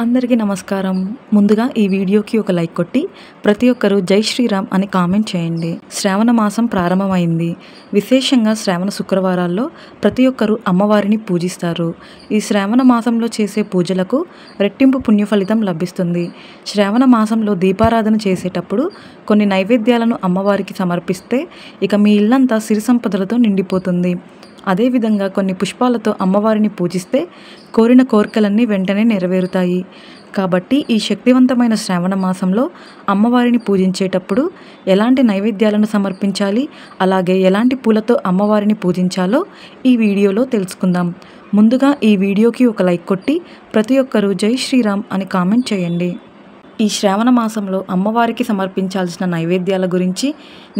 అందరికీ నమస్కారం. ముందుగా ఈ వీడియోకి ఒక లైక్ కొట్టి ప్రతి ఒక్కరూ జై శ్రీరామ్ అని కామెంట్ చేయండి. శ్రావణ మాసం ప్రారంభమైంది. విశేషంగా శ్రావణ శుక్రవారాల్లో ప్రతి ఒక్కరూ అమ్మవారిని పూజిస్తారు. ఈ శ్రావణ మాసంలో చేసే పూజలకు రెట్టింపు పుణ్య ఫలితం లభిస్తుంది. శ్రావణ మాసంలో దీపారాధన చేసేటప్పుడు కొన్ని నైవేద్యాలను అమ్మవారికి సమర్పిస్తే ఇక మీ ఇల్లంతా సిరి సంపదలతో నిండిపోతుంది. అదేవిధంగా కొన్ని పుష్పాలతో అమ్మవారిని పూజిస్తే కోరిన కోరికలన్నీ వెంటనే నెరవేరుతాయి. కాబట్టి ఈ శక్తివంతమైన శ్రావణ మాసంలో అమ్మవారిని పూజించేటప్పుడు ఎలాంటి నైవేద్యాలను సమర్పించాలి, అలాగే ఎలాంటి పూలతో అమ్మవారిని పూజించాలో ఈ వీడియోలో తెలుసుకుందాం. ముందుగా ఈ వీడియోకి ఒక లైక్ కొట్టి ప్రతి ఒక్కరూ జై శ్రీరామ్ అని కామెంట్ చేయండి. ఈ శ్రావణ మాసంలో అమ్మవారికి సమర్పించాల్సిన నైవేద్యాల గురించి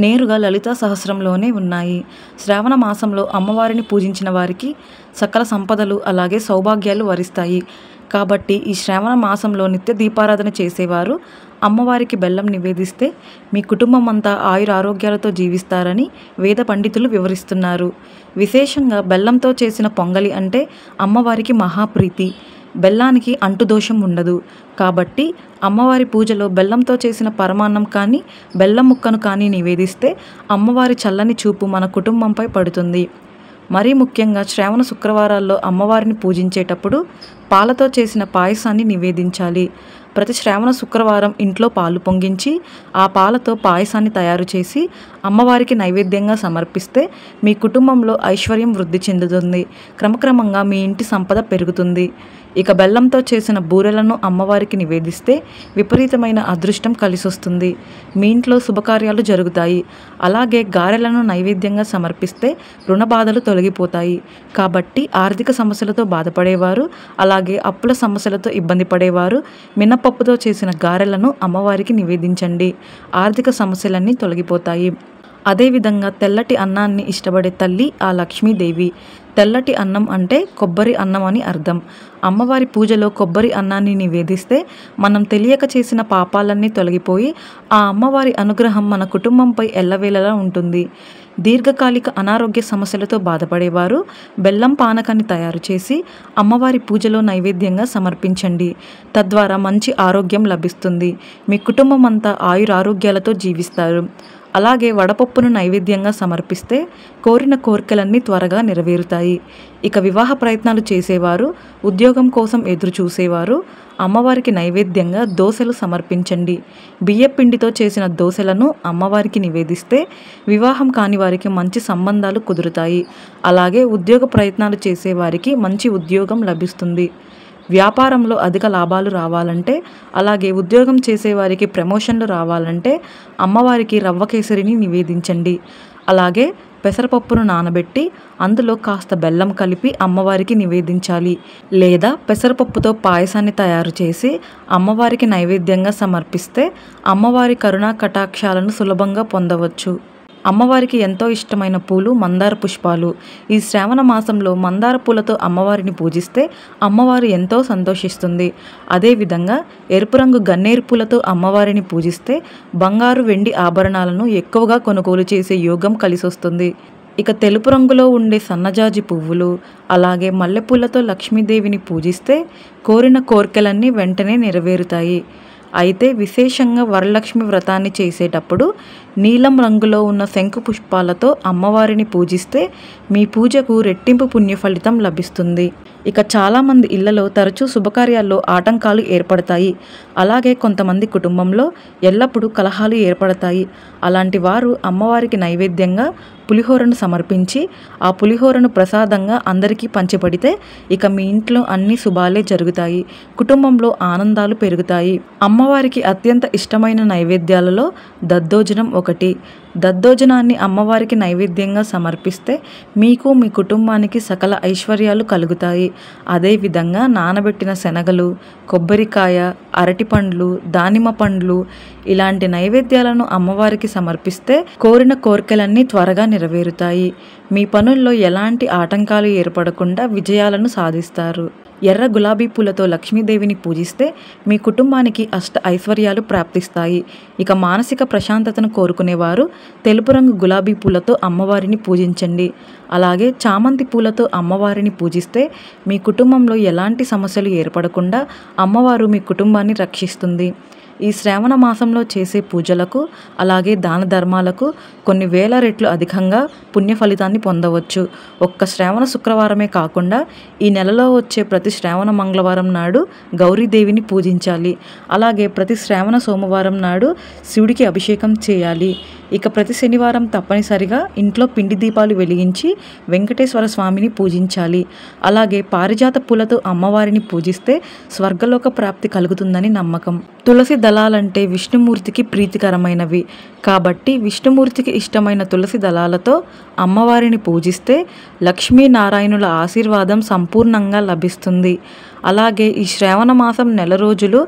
నేరుగా లలితా సహస్రంలోనే ఉన్నాయి. శ్రావణ మాసంలో అమ్మవారిని పూజించిన వారికి సకల సంపదలు అలాగే సౌభాగ్యాలు వరిస్తాయి. కాబట్టి ఈ శ్రావణ మాసంలో నిత్య దీపారాధన చేసేవారు అమ్మవారికి బెల్లం నివేదిస్తే మీ కుటుంబం అంతా ఆయురారోగ్యాలతో జీవిస్తారని వేద పండితులు వివరిస్తున్నారు. విశేషంగా బెల్లంతో చేసిన పొంగలి అంటే అమ్మవారికి మహాప్రీతి. బెల్లానికి అంటుదోషం ఉండదు. కాబట్టి అమ్మవారి పూజలో బెల్లంతో చేసిన పరమాన్నం కానీ బెల్లం ముక్కను కానీ నివేదిస్తే అమ్మవారి చల్లని చూపు మన కుటుంబంపై పడుతుంది. మరీ ముఖ్యంగా శ్రావణ శుక్రవారాల్లో అమ్మవారిని పూజించేటప్పుడు పాలతో చేసిన పాయసాన్ని నివేదించాలి. ప్రతి శ్రావణ శుక్రవారం ఇంట్లో పాలు పొంగించి ఆ పాలతో పాయసాన్ని తయారు చేసి అమ్మవారికి నైవేద్యంగా సమర్పిస్తే మీ కుటుంబంలో ఐశ్వర్యం వృద్ధి చెందుతుంది. క్రమక్రమంగా మీ ఇంటి సంపద పెరుగుతుంది. ఇక బెల్లంతో చేసిన బూరెలను అమ్మవారికి నివేదిస్తే విపరీతమైన అదృష్టం కలిసొస్తుంది. మీ ఇంట్లో శుభకార్యాలు జరుగుతాయి. అలాగే గారెలను నైవేద్యంగా సమర్పిస్తే రుణ బాధలు తొలగిపోతాయి. కాబట్టి ఆర్థిక సమస్యలతో బాధపడేవారు, అలాగే అప్పుల సమస్యలతో ఇబ్బంది పడేవారు మినపప్పుతో చేసిన గారెలను అమ్మవారికి నివేదించండి. ఆర్థిక సమస్యలన్నీ తొలగిపోతాయి. అదేవిధంగా తెల్లటి అన్నాన్ని ఇష్టపడే తల్లి ఆ లక్ష్మీదేవి. తెల్లటి అన్నం అంటే కొబ్బరి అన్నం అని అర్థం. అమ్మవారి పూజలో కొబ్బరి అన్నాన్ని నివేదిస్తే మనం తెలియక చేసిన పాపాలన్నీ తొలగిపోయి ఆ అమ్మవారి అనుగ్రహం మన కుటుంబంపై ఎల్లవేళలా ఉంటుంది. దీర్ఘకాలిక అనారోగ్య సమస్యలతో బాధపడేవారు బెల్లం పానకాన్ని తయారు చేసి అమ్మవారి పూజలో నైవేద్యంగా సమర్పించండి. తద్వారా మంచి ఆరోగ్యం లభిస్తుంది. మీ కుటుంబం అంతా ఆయురారోగ్యాలతో జీవిస్తారు. అలాగే వడపప్పును నైవేద్యంగా సమర్పిస్తే కోరిన కోరికలన్నీ త్వరగా నెరవేరుతాయి. ఇక వివాహ ప్రయత్నాలు చేసేవారు, ఉద్యోగం కోసం ఎదురు చూసేవారు అమ్మవారికి నైవేద్యంగా దోసెలు సమర్పించండి. బియ్యపిండితో చేసిన దోసెలను అమ్మవారికి నివేదిస్తే వివాహం కాని వారికి మంచి సంబంధాలు కుదురుతాయి. అలాగే ఉద్యోగ ప్రయత్నాలు చేసేవారికి మంచి ఉద్యోగం లభిస్తుంది. వ్యాపారంలో అధిక లాభాలు రావాలంటే, అలాగే ఉద్యోగం చేసేవారికి ప్రమోషన్లు రావాలంటే అమ్మవారికి రవ్వ కేసరిని నివేదించండి. అలాగే పెసరపప్పును నానబెట్టి అందులో కాస్త బెల్లం కలిపి అమ్మవారికి నివేదించాలి. లేదా పెసరపప్పుతో పాయసాన్ని తయారు చేసి అమ్మవారికి నైవేద్యంగా సమర్పిస్తే అమ్మవారి కరుణా కటాక్షాలను సులభంగా పొందవచ్చు. అమ్మవారికి ఎంతో ఇష్టమైన పూలు మందార పుష్పాలు. ఈ శ్రావణ మాసంలో మందార పూలతో అమ్మవారిని పూజిస్తే అమ్మవారు ఎంతో సంతోషిస్తుంది. అదేవిధంగా ఎరుపు రంగు గన్నేరు పూలతో అమ్మవారిని పూజిస్తే బంగారు వెండి ఆభరణాలను ఎక్కువగా కొనుగోలు చేసే యోగం కలిసొస్తుంది. ఇక తెలుపు రంగులో ఉండే సన్నజాజి పువ్వులు, అలాగే మల్లెపూలతో లక్ష్మీదేవిని పూజిస్తే కోరిన కోరికలన్నీ వెంటనే నెరవేరుతాయి. అయితే విశేషంగా వరలక్ష్మి వ్రతాన్ని చేసేటప్పుడు నీలం రంగులో ఉన్న శంకు పుష్పాలతో అమ్మవారిని పూజిస్తే మీ పూజకు రెట్టింపు పుణ్య ఫలితం లభిస్తుంది. ఇక చాలామంది ఇళ్లలో తరచూ శుభకార్యాల్లో ఆటంకాలు ఏర్పడతాయి. అలాగే కొంతమంది కుటుంబంలో ఎల్లప్పుడూ కలహాలు ఏర్పడతాయి. అలాంటి వారు అమ్మవారికి నైవేద్యంగా పులిహోరను సమర్పించి ఆ పులిహోరను ప్రసాదంగా అందరికీ పంచిపెడితే ఇక మీ ఇంట్లో అన్ని శుభాలే జరుగుతాయి. కుటుంబంలో ఆనందాలు పెరుగుతాయి. అమ్మవారికి అత్యంత ఇష్టమైన నైవేద్యాలలో దద్దోజనం ఒకటి. దద్దోజనాన్ని అమ్మవారికి నైవేద్యంగా సమర్పిస్తే మీకు మీ కుటుంబానికి సకల ఐశ్వర్యాలు కలుగుతాయి. అదేవిధంగా నానబెట్టిన శనగలు, కొబ్బరికాయ, అరటిపండ్లు, దానిమ్మ పండ్లు ఇలాంటి నైవేద్యాలను అమ్మవారికి సమర్పిస్తే కోరిన కోరికలన్నీ త్వరగా నెరవేరుతాయి. మీ పనుల్లో ఎలాంటి ఆటంకాలు ఏర్పడకుండా విజయాలను సాధిస్తారు. ఎర్ర గులాబీ పూలతో లక్ష్మీదేవిని పూజిస్తే మీ కుటుంబానికి అష్ట ఐశ్వర్యాలు ప్రాప్తిస్తాయి. ఇక మానసిక ప్రశాంతతను కోరుకునేవారు తెలుపు రంగు గులాబీ పూలతో అమ్మవారిని పూజించండి. అలాగే చామంతి పూలతో అమ్మవారిని పూజిస్తే మీ కుటుంబంలో ఎలాంటి సమస్యలు ఏర్పడకుండా అమ్మవారు మీ కుటుంబాన్ని రక్షిస్తుంది. ఈ శ్రావణ మాసంలో చేసే పూజలకు అలాగే దాన ధర్మాలకు కొన్ని వేల రెట్లు అధికంగా పుణ్య ఫలితాన్ని పొందవచ్చు. ఒక్క శ్రావణ శుక్రవారమే కాకుండా ఈ నెలలో వచ్చే ప్రతి శ్రావణ మంగళవారం నాడు గౌరీదేవిని పూజించాలి. అలాగే ప్రతి శ్రావణ సోమవారం నాడు శివుడికి అభిషేకం చేయాలి. ఇక ప్రతి శనివారం తప్పనిసరిగా ఇంట్లో పిండి దీపాలు వెలిగించి వెంకటేశ్వర స్వామిని పూజించాలి. అలాగే పారిజాత పూలతో అమ్మవారిని పూజిస్తే స్వర్గలోక ప్రాప్తి కలుగుతుందని నమ్మకం. తులసి దళాలంటే విష్ణుమూర్తికి ప్రీతికరమైనవి కాబట్టి విష్ణుమూర్తికి ఇష్టమైన తులసి దళాలతో అమ్మవారిని పూజిస్తే లక్ష్మీనారాయణుల ఆశీర్వాదం సంపూర్ణంగా లభిస్తుంది. అలాగే ఈ శ్రావణ మాసం నెల రోజులు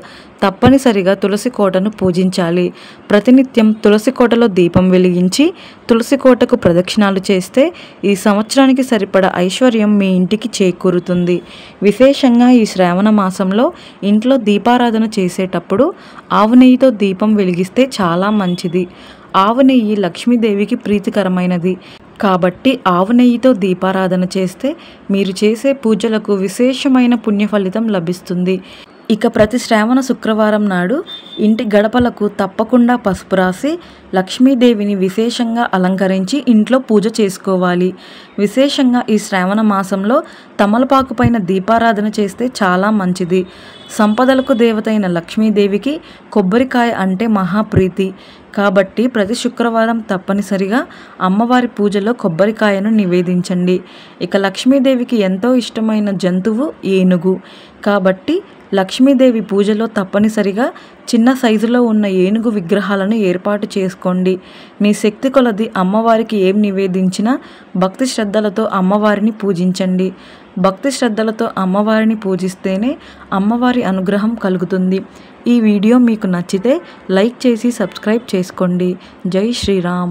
తప్పనిసరిగా తులసి కోటను పూజించాలి. ప్రతినిత్యం తులసి కోటలో దీపం వెలిగించి తులసి కోటకు ప్రదక్షిణాలు చేస్తే ఈ సంవత్సరానికి సరిపడ ఐశ్వర్యం మీ ఇంటికి చేకూరుతుంది. విశేషంగా ఈ శ్రావణ మాసంలో ఇంట్లో దీపారాధన చేసేటప్పుడు ఆవు నెయ్యితో దీపం వెలిగిస్తే చాలా మంచిది. ఆవు నెయ్యి లక్ష్మీదేవికి ప్రీతికరమైనది కాబట్టి ఆవు నెయ్యితో దీపారాధన చేస్తే మీరు చేసే పూజలకు విశేషమైన పుణ్య ఫలితం లభిస్తుంది. ఇక ప్రతి శ్రావణ శుక్రవారం నాడు ఇంటి గడపలకు తప్పకుండా పసుపు రాసి లక్ష్మీదేవిని విశేషంగా అలంకరించి ఇంట్లో పూజ చేసుకోవాలి. విశేషంగా ఈ శ్రావణ మాసంలో తమలపాకు పైన దీపారాధన చేస్తే చాలా మంచిది. సంపదలకు దేవతైన లక్ష్మీదేవికి కొబ్బరికాయ అంటే మహాప్రీతి కాబట్టి ప్రతి శుక్రవారం తప్పనిసరిగా అమ్మవారి పూజలో కొబ్బరికాయను నివేదించండి. ఇక లక్ష్మీదేవికి ఎంతో ఇష్టమైన జంతువు ఏనుగు కాబట్టి లక్ష్మీదేవి పూజలో తప్పనిసరిగా చిన్న సైజులో ఉన్న ఏనుగు విగ్రహాలను ఏర్పాటు చేసుకోండి. మీ శక్తి కొలది అమ్మవారికి ఏం నివేదించినా భక్తి శ్రద్ధలతో అమ్మవారిని పూజించండి. భక్తి శ్రద్ధలతో అమ్మవారిని పూజిస్తేనే అమ్మవారి అనుగ్రహం కలుగుతుంది. ఈ వీడియో మీకు నచ్చితే లైక్ చేసి సబ్స్క్రైబ్ చేసుకోండి. జై శ్రీరామ్.